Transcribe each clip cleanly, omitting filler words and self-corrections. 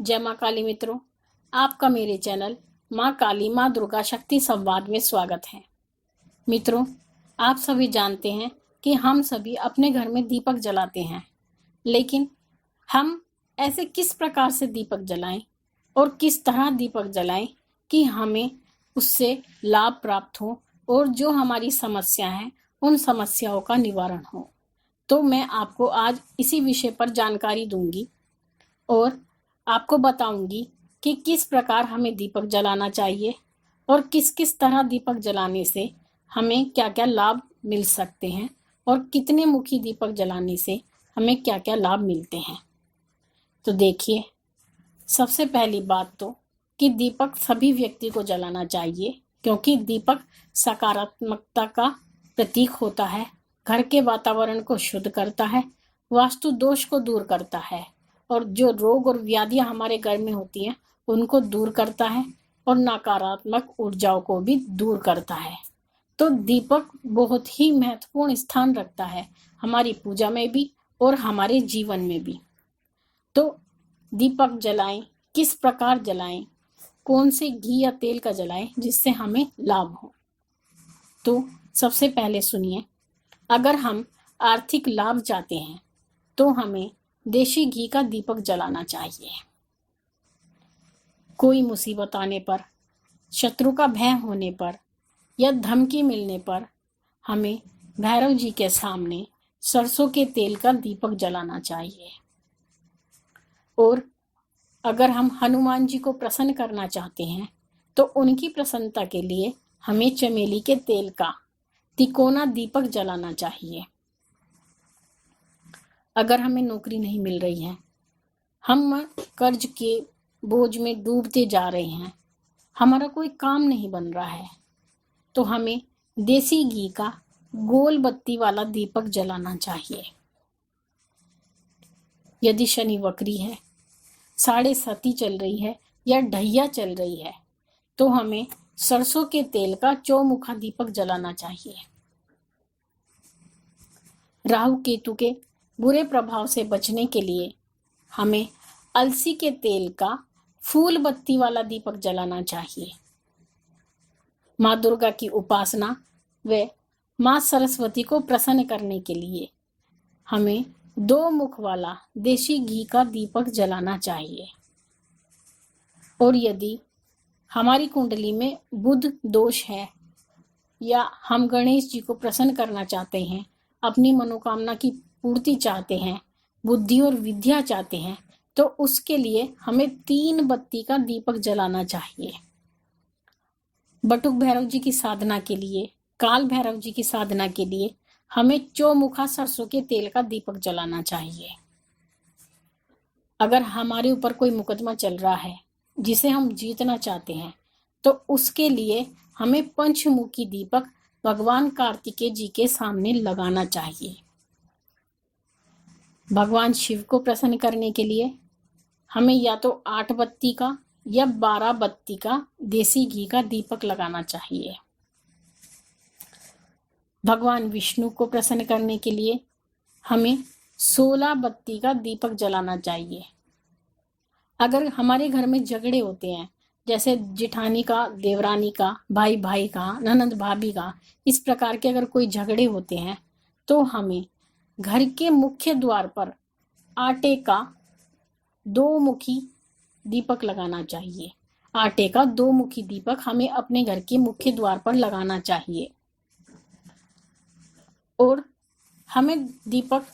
जय माँ काली मित्रों, आपका मेरे चैनल माँ काली माँ दुर्गा शक्ति संवाद में स्वागत है। मित्रों, आप सभी जानते हैं कि हम सभी अपने घर में दीपक जलाते हैं, लेकिन हम ऐसे किस प्रकार से दीपक जलाएं और किस तरह दीपक जलाएं कि हमें उससे लाभ प्राप्त हो और जो हमारी समस्या है उन समस्याओं का निवारण हो। तो मैं आपको आज इसी विषय पर जानकारी दूंगी और आपको बताऊंगी कि किस प्रकार हमें दीपक जलाना चाहिए और किस किस तरह दीपक जलाने से हमें क्या क्या लाभ मिल सकते हैं और कितने मुखी दीपक जलाने से हमें क्या क्या लाभ मिलते हैं। तो देखिए, सबसे पहली बात तो कि दीपक सभी व्यक्ति को जलाना चाहिए, क्योंकि दीपक सकारात्मकता का प्रतीक होता है, घर के वातावरण को शुद्ध करता है, वास्तु दोष को दूर करता है और जो रोग और व्याधियां हमारे घर में होती हैं उनको दूर करता है और नकारात्मक ऊर्जाओं को भी दूर करता है। तो दीपक बहुत ही महत्वपूर्ण स्थान रखता है हमारी पूजा में भी और हमारे जीवन में भी। तो दीपक जलाएं, किस प्रकार जलाएं, कौन से घी या तेल का जलाएं जिससे हमें लाभ हो। तो सबसे पहले सुनिए, अगर हम आर्थिक लाभ चाहते हैं तो हमें देशी घी का दीपक जलाना चाहिए। कोई मुसीबत आने पर, शत्रु का भय होने पर या धमकी मिलने पर हमें भैरव जी के सामने सरसों के तेल का दीपक जलाना चाहिए। और अगर हम हनुमान जी को प्रसन्न करना चाहते हैं तो उनकी प्रसन्नता के लिए हमें चमेली के तेल का तिकोना दीपक जलाना चाहिए। अगर हमें नौकरी नहीं मिल रही है, हम कर्ज के बोझ में डूबते जा रहे हैं, हमारा कोई काम नहीं बन रहा है, तो हमें देसी घी का गोल बत्ती वाला दीपक जलाना चाहिए। यदि शनि वक्री है, साढ़े सती चल रही है या ढैया चल रही है, तो हमें सरसों के तेल का चौमुखा दीपक जलाना चाहिए। राहु केतु के बुरे प्रभाव से बचने के लिए हमें अलसी के तेल का फूल बत्ती वाला दीपक जलाना चाहिए। माँ दुर्गा की उपासना व माँ सरस्वती को प्रसन्न करने के लिए हमें 2 मुख वाला देशी घी का दीपक जलाना चाहिए। और यदि हमारी कुंडली में बुध दोष है या हम गणेश जी को प्रसन्न करना चाहते हैं, अपनी मनोकामना की पूर्ति चाहते हैं, बुद्धि और विद्या चाहते हैं, तो उसके लिए हमें 3 बत्ती का दीपक जलाना चाहिए। बटुक भैरव जी की साधना के लिए, काल भैरव जी की साधना के लिए हमें चौमुखा सरसों के तेल का दीपक जलाना चाहिए। अगर हमारे ऊपर कोई मुकदमा चल रहा है जिसे हम जीतना चाहते हैं, तो उसके लिए हमें पंचमुखी दीपक भगवान कार्तिकेय जी के सामने लगाना चाहिए। भगवान शिव को प्रसन्न करने के लिए हमें या तो 8 बत्ती का या 12 बत्ती का देसी घी का दीपक लगाना चाहिए। भगवान विष्णु को प्रसन्न करने के लिए हमें 16 बत्ती का दीपक जलाना चाहिए। अगर हमारे घर में झगड़े होते हैं, जैसे जेठानी का, देवरानी का, भाई भाई का, ननंद भाभी का, इस प्रकार के अगर कोई झगड़े होते हैं, तो हमें घर के मुख्य द्वार पर आटे का 2 मुखी दीपक लगाना चाहिए। आटे का 2 मुखी दीपक हमें अपने घर के मुख्य द्वार पर लगाना चाहिए। और हमें दीपक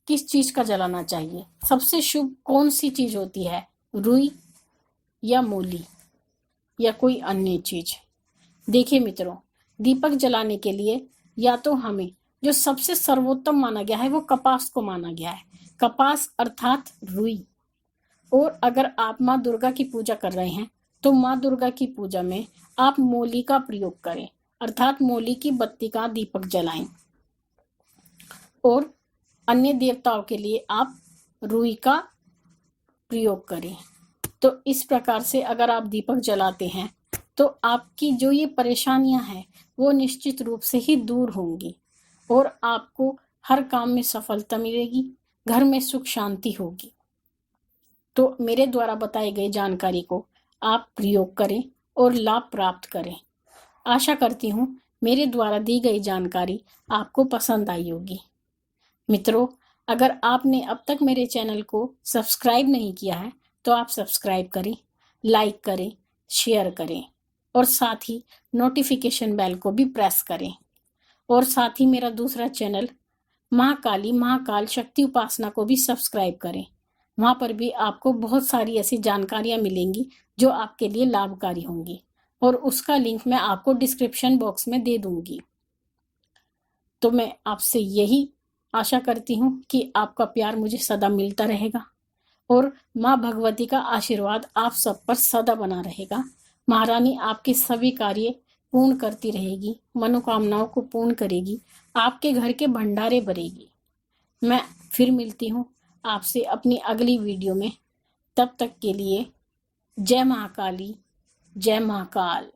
किस चीज का जलाना चाहिए? सबसे शुभ कौन सी चीज होती है? रुई या मूली या कोई अन्य चीज? देखिए मित्रों, दीपक जलाने के लिए या तो हमें जो सबसे सर्वोत्तम माना गया है वो कपास को माना गया है, कपास अर्थात रुई। और अगर आप माँ दुर्गा की पूजा कर रहे हैं तो माँ दुर्गा की पूजा में आप मोली का प्रयोग करें, अर्थात मोली की बत्ती का दीपक जलाएं। और अन्य देवताओं के लिए आप रुई का प्रयोग करें। तो इस प्रकार से अगर आप दीपक जलाते हैं तो आपकी जो ये परेशानियां हैं वो निश्चित रूप से ही दूर होंगी और आपको हर काम में सफलता मिलेगी, घर में सुख शांति होगी। तो मेरे द्वारा बताई गई जानकारी को आप प्रयोग करें और लाभ प्राप्त करें। आशा करती हूँ मेरे द्वारा दी गई जानकारी आपको पसंद आई होगी। मित्रों, अगर आपने अब तक मेरे चैनल को सब्सक्राइब नहीं किया है तो आप सब्सक्राइब करें, लाइक करें, शेयर करें और साथ ही नोटिफिकेशन बेल को भी प्रेस करें। और साथ ही मेरा दूसरा चैनल महाकाली महाकाल शक्ति उपासना को भी सब्सक्राइब करें। वहाँ पर भी आपको बहुत सारी ऐसी जानकारियाँ मिलेंगी जो आपके लिए लाभकारी होंगी और उसका लिंक मैं आपको डिस्क्रिप्शन बॉक्स में दे दूंगी। तो मैं आपसे यही आशा करती हूँ कि आपका प्यार मुझे सदा मिलता रहेगा और माँ भगवती का आशीर्वाद आप सब पर सदा बना रहेगा। महारानी आपके सभी कार्य पूर्ण करती रहेगी, मनोकामनाओं को पूर्ण करेगी, आपके घर के भंडारे भरेगी। मैं फिर मिलती हूँ आपसे अपनी अगली वीडियो में। तब तक के लिए जय महाकाली, जय महाकाल।